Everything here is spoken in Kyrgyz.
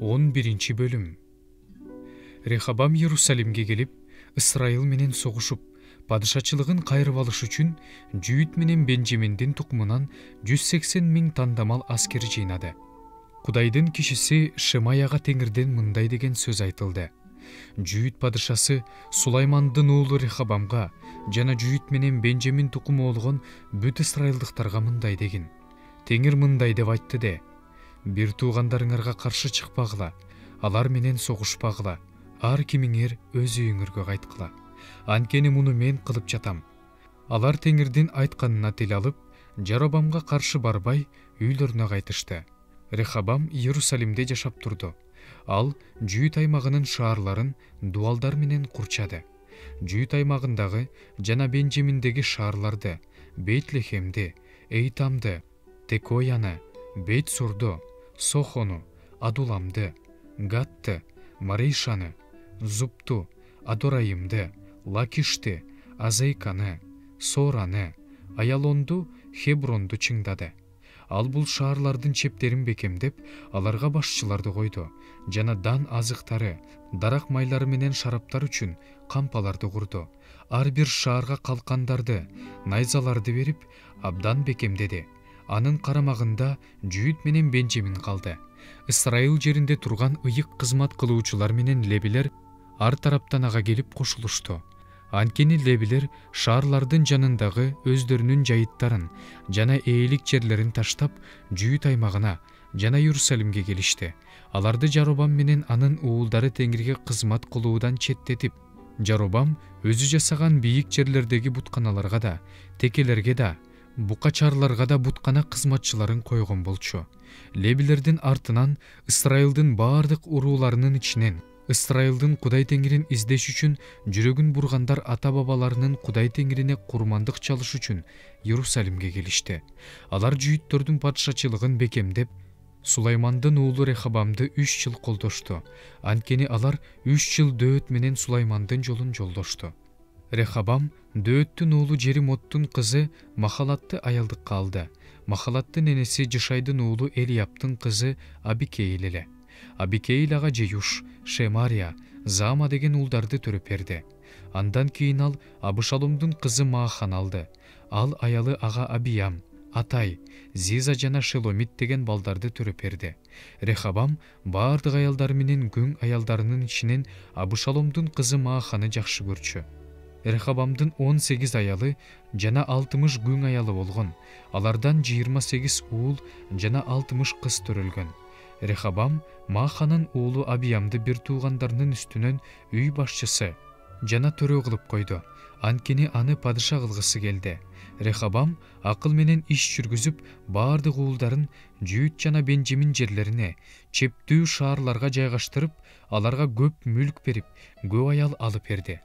11 бөлүм. Рехабам Иерусалимге келип, Ысрайыл менен согушуп, падышачылыгын кайрып алыш үчүн Жүйүт менен Бенжаминдин тукумунан 180 000 тандамал аскер жыйнады. Кудайдын кишиси Шемаяга Теңирден мындай деген сөз айтылды. Жүйүт падышасы Сулаймандын уулу Рехабамга жана Жүйүт менен Бенжамин тукуму болгон бүт ысрайылдыктарга мындай деген: Теңир мындай деп айтты де: бир туугандарыңарга каршы чыкпагыла, алар менен согушпагыла, ар кимиңер өз үйүңөргө кайткыла. Анткени муну мен кылып жатам. Алар Теңирдин айтканына тил алып, Жаробамга каршы барбай, үйлөрүнө кайтышты. Рехабам Иерусалимде жашап турду. Ал Жүйүт аймагынын шаарларын дуалдар менен курчады. Жүйүт аймагындагы жана Бенжаминдеги шаарларды, Бейтлехемди, Эйтамды, Текояны, Бейт-Сурду, Сохону, Адуламды, Гатты, Маришаны, Зупту, Адораимды, Лакишти, Азейканы, Сораны, Аялонду, Хебронду чыңдады. Ал бул шаарлардын чептерин бекемдеп, аларга башчыларды койду, жана дан азыктары, дарак майлары менен шараптар үчүн кампаларды курду. Ар бир шаарга калкандарды, найзаларды берип, абдан бекемдеди. Анын карамагында Жүйүт менен Бенжамин калды. Ысрайыл жеринде турган ыйык кызмат кылуучулар менен лебилер ар тараптан ага келип кошулушту. Анткени лебилер шаарлардын жанындагы өздөрүнүн жайыттарын жана ээлик жерлерин таштап, Жүйүт аймагына жана Иерусалимге келишти. Аларды Жаробам менен анын уулдары Теңирге кызмат кылуудан четтетип, Жаробам өзү жасаган бийик жерлердеги бутканаларга да, текелерге да, букачарларга да буткана кызматчыларын койгон болчу. Лебилердин артынан Ысрайылдын баардык урууларынын ичинен Ысрайылдын Кудай Теңирин издеш үчүн жүрөгүн бургандар ата-бабаларынын Кудай Теңирине курмандык чалыш үчүн Иерусалимге келишти. Алар жүйүттөрдүн падышачылыгын бекемдеп, Сулаймандын уулу Рехабамды 3 жыл колдошту. Анткени алар 3 жыл дөөт менен Сулаймандын жолун жолдошту. Рехабам Дөөттүн уулу Жеримоттун кызы Махалатты аялдыкка алды. Махалаттын энеси Жышайдын уулу Элияптын кызы Абикейл эле. Абикейл ага Жеюш, Шемария, Зама деген уулдарды төрөп берди. Андан кийин ал Абышаломдун кызы Мааханы алды. Ал аялы ага Абиям, Атай, Зиза жана Шеломит деген балдарды төрөп берди. Рехабам баардык аялдар менен күң аялдарынын ичинен Абышаломдун кызы Мааханы жакшы көрчү. Рехабамдын 18 аялы жана 60 күң аялы болгон. Алардан 28 уул жана 60 кыз төрөлгөн. Рехабам Мааханын уулу Абиямды бир туугандарынын үстүнөн үй башчысы жана төрө кылып койду. Анткени аны падыша кылгысы келди. Рехабам акыл менен иш жүргүзүп, баардык уулдарын Жүйүт жана Бенжамин жерлерине, чептүү шаарларга жайгаштырып, аларга көп мүлк берип, көп аял алып берди.